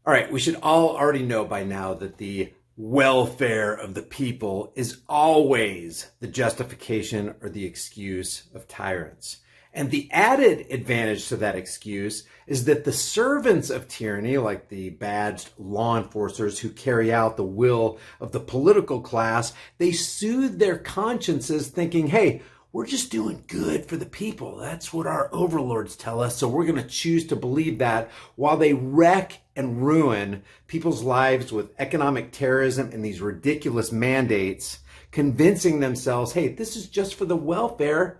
All right, we should all already know by now that the welfare of the people is always the justification or the excuse of tyrants. And the added advantage to that excuse is that the servants of tyranny, like the badged law enforcers who carry out the will of the political class, they soothe their consciences thinking, hey, we're just doing good for the people. That's what our overlords tell us. So we're going to choose to believe that, while they wreck and ruin people's lives with economic terrorism and these ridiculous mandates, convincing themselves, hey, this is just for the welfare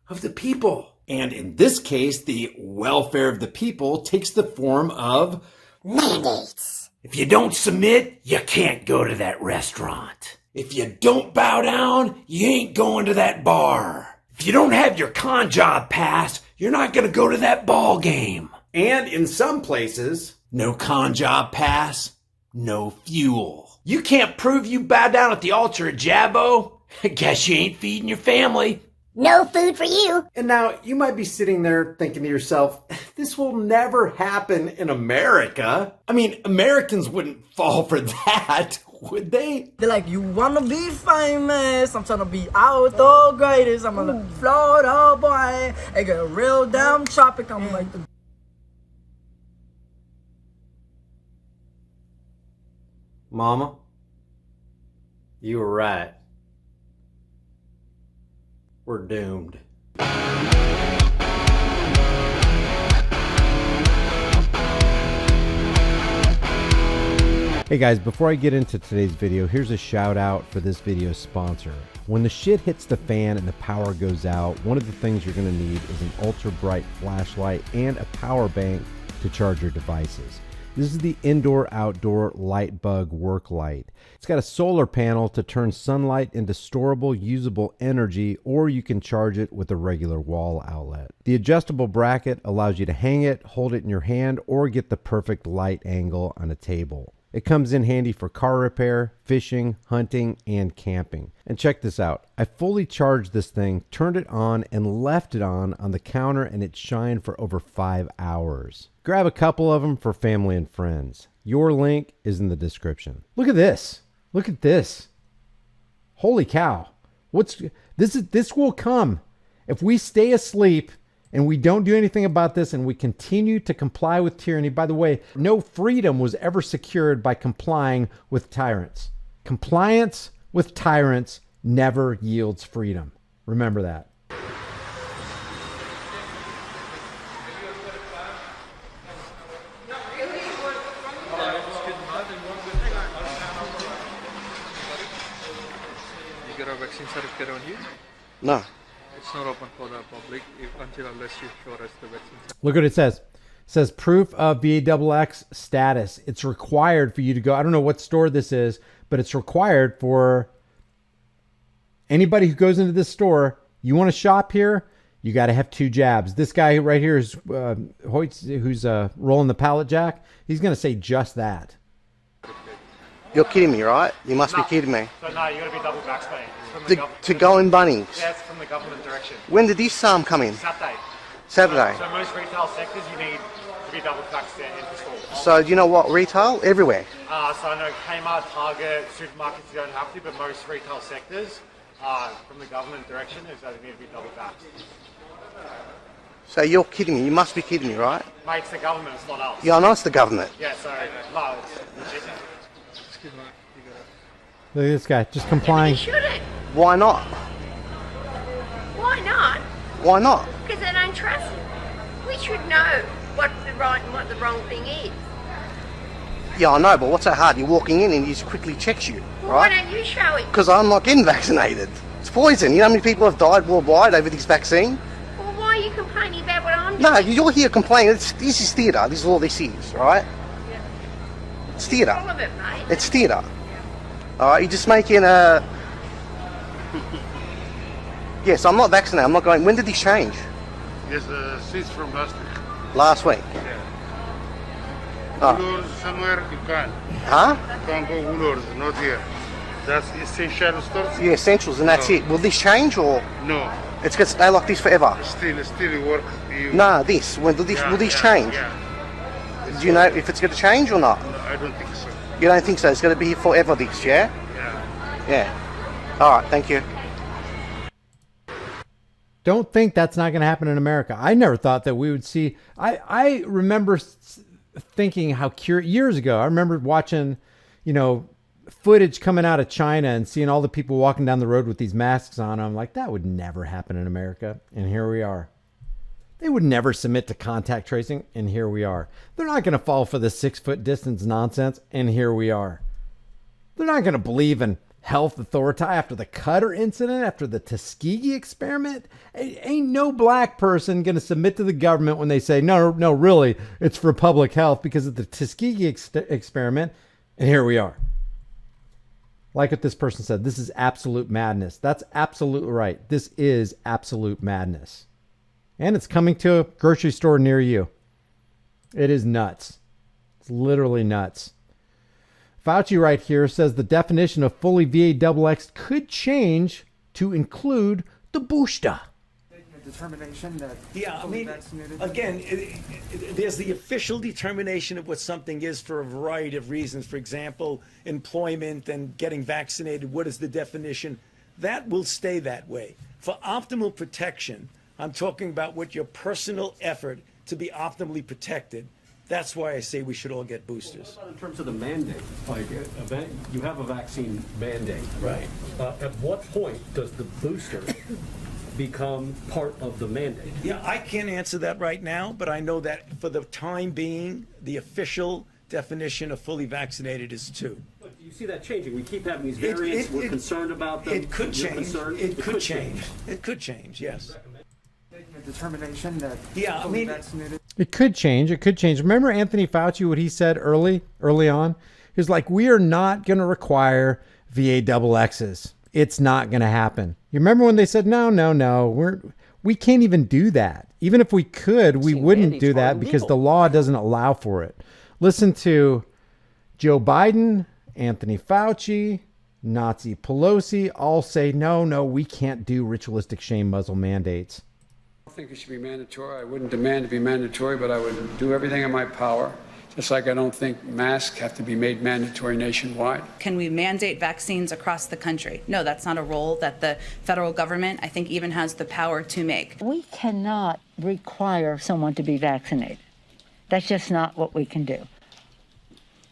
of the people. And in this case, the welfare of the people takes the form of mandates. If you don't submit, you can't go to that restaurant. If you don't bow down, you ain't going to that bar. If you don't have your con job pass, you're not going to go to that ball game. And in some places, no con job pass, no fuel. You can't prove you bow down at the altar at Jabbo. I guess you ain't feeding your family. No food for you. And now you might be sitting there thinking to yourself, this will never happen in America. I mean, Americans wouldn't fall for that, would they? They're like, you wanna be famous? I'm trying to be out the greatest. I'm gonna Florida boy. I get a real damn tropic. I'm like the Mama, you were right. We're doomed. Hey guys, before I get into today's video, here's a shout out for this video's sponsor. When the shit hits the fan and the power goes out, one of the things you're going to need is an ultra bright flashlight and a power bank to charge your devices. This is the indoor-outdoor light bug work light. It's got a solar panel to turn sunlight into storable, usable energy, or you can charge it with a regular wall outlet. The adjustable bracket allows you to hang it, hold it in your hand, or get the perfect light angle on a table. It comes in handy for car repair, fishing, hunting, and camping. And check this out. I fully charged this thing, turned it on, and left it on the counter, and it shined for over 5 hours. Grab a couple of them for family and friends. Your link is in the description. Look at this. Look at this. Holy cow. This will come if we stay asleep and we don't do anything about this and we continue to comply with tyranny. By the way, no freedom was ever secured by complying with tyrants. Compliance with tyrants never yields freedom. Remember that. You got a vaccine certificate on you? No. It's not open for the public unless you show us the vaccine. Look what it says. It says proof of VAXX status. It's required for you to go. I don't know what store this is, but it's required for anybody who goes into this store. You want to shop here, you got to have 2 jabs. This guy right here is Hoyts, who's rolling the pallet jack. He's going to say just that. You're kidding me, right? You must be kidding me. So no, you got to be double vaccinated. To go in Bunnings? Yeah, it's from the government direction. When did this come in? Saturday. Saturday. So most retail sectors you need to be double vaccinated in store. So do you know what retail? Everywhere? So I know Kmart, Target, supermarkets you don't have to, but most retail sectors from the government direction is that you need to be double vaccinated. So you're kidding me. You must be kidding me, right? Mate, it's the government, it's not us. Yeah, I know it's the government. Yeah, so no, it's legit. Look at this guy, just complying. You shouldn't. Why not? Why not? Why not? Because they don't trust you. We should know what the right and what the wrong thing is. Yeah, I know, but what's so hard? You're walking in and he just quickly checks you, Well, right? why don't you show it? Because I'm not getting vaccinated. It's poison. You know how many people have died worldwide over this vaccine? Well, why are you complaining about what I'm doing? No, you're here complaining. This is theatre. This is all this is, right? Yeah. It's theatre. All of it, mate. It's theatre. Alright, you're just making a... Yes, I'm not vaccinated. I'm not going... When did this change? Yes, since from last week. Last week. Yeah. Oh. Woolworths somewhere you can't. Huh? You can't go Woolworths, not here. That's essential stores? Yeah, essentials, and that's No. it. Will this change or... No. It's going to stay like this forever? Still work. No, this. Will this change? Yeah. Do you know if it's going to change or not? I don't think so. You don't think so? It's going to be here forever, this, yeah? Yeah. Yeah. All right, thank you. Don't think that's not going to happen in America. I never thought that we would see. I remember thinking how years ago, I remember watching, footage coming out of China and seeing all the people walking down the road with these masks on. I'm like, that would never happen in America. And here we are. They would never submit to contact tracing. And here we are. They're not going to fall for the 6-foot distance nonsense. And here we are. They're not going to believe in health authority after the Cutter incident, after the Tuskegee experiment. Ain't no black person going to submit to the government when they say, no, really, it's for public health because of the Tuskegee experiment. And here we are. Like what this person said, this is absolute madness. That's absolutely right. This is absolute madness. And it's coming to a grocery store near you. It is nuts. It's literally nuts. Fauci right here says the definition of fully VAXX could change to include the booster. Determination that vaccinated. Again, there's the official determination of what something is for a variety of reasons. For example, employment and getting vaccinated. What is the definition? That will stay that way. For optimal protection, I'm talking about what your personal effort to be optimally protected. That's why I say we should all get boosters. What about in terms of the mandate? Like, you have a vaccine mandate. Right. At what point does the booster become part of the mandate? Yeah, I can't answer that right now, but I know that for the time being, the official definition of fully vaccinated is 2. But do you see that changing? We keep having these variants. We're concerned about them. It could change. It could change. It could change, yes. Determination that vaccinated. It could change. It could change. Remember Anthony Fauci, what he said early on? He was like, we are not going to require VAXXs. It's not going to happen. You remember when they said, no, we can't even do that. Even if we could, we wouldn't do that because the law doesn't allow for it. Listen to Joe Biden, Anthony Fauci, Nazi Pelosi all say, no, we can't do ritualistic shame muzzle mandates. I think it should be mandatory. I wouldn't demand to be mandatory, but I would do everything in my power. Just like I don't think masks have to be made mandatory nationwide. Can we mandate vaccines across the country? No, that's not a role that the federal government, I think, even has the power to make. We cannot require someone to be vaccinated. That's just not what we can do.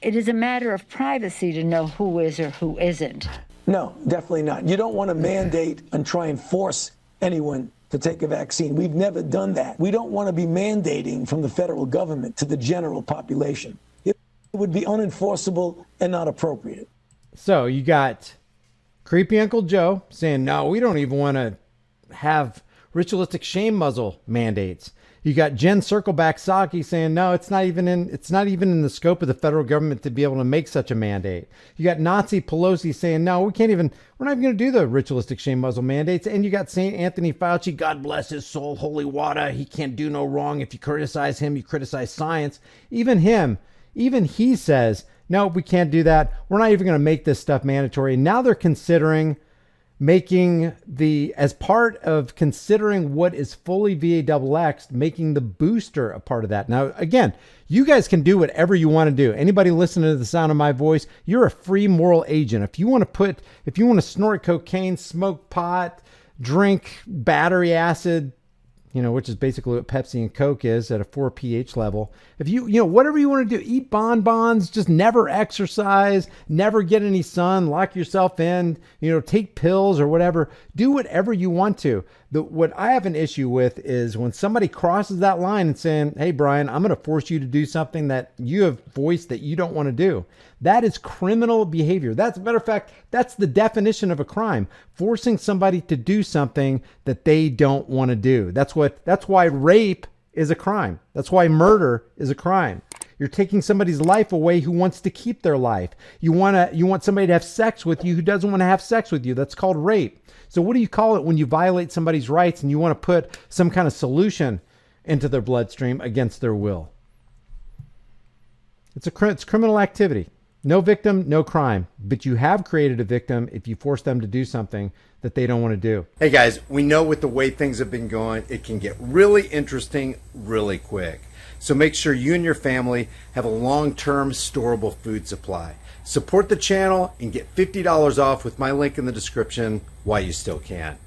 It is a matter of privacy to know who is or who isn't. No, definitely not. You don't want to mandate and try and force anyone to take a vaccine. We've never done that. We don't want to be mandating from the federal government to the general population. It would be unenforceable and not appropriate. So you got creepy Uncle Joe saying, no, we don't even want to have ritualistic shame muzzle mandates. You got Jen Circleback Psaki saying, no, it's not even in the scope of the federal government to be able to make such a mandate. You got Nazi Pelosi saying, no, we're not even going to do the ritualistic shame muzzle mandates. And you got St. Anthony Fauci, God bless his soul, holy water. He can't do no wrong. If you criticize him, you criticize science. Even he says, no, we can't do that. We're not even going to make this stuff mandatory. And now they're considering making as part of considering what is fully VAXX, making the booster a part of that. Now, again, you guys can do whatever you want to do. Anybody listening to the sound of my voice, you're a free moral agent. If you want to snort cocaine, smoke pot, drink battery acid, which is basically what Pepsi and Coke is at a 4 pH level. If whatever you want to do, eat bonbons, just never exercise, never get any sun, lock yourself in, take pills or whatever, do whatever you want to. What I have an issue with is when somebody crosses that line and saying, hey, Brian, I'm going to force you to do something that you have voiced that you don't want to do. That is criminal behavior. That's a matter of fact, that's the definition of a crime. Forcing somebody to do something that they don't want to do. That's why rape is a crime. That's why murder is a crime. You're taking somebody's life away who wants to keep their life. You want somebody to have sex with you who doesn't want to have sex with you. That's called rape. So what do you call it when you violate somebody's rights and you want to put some kind of solution into their bloodstream against their will? It's criminal activity. No victim, no crime. But you have created a victim if you force them to do something that they don't want to do. Hey guys, we know with the way things have been going, it can get really interesting really quick. So make sure you and your family have a long-term storable food supply. Support the channel and get $50 off with my link in the description while you still can.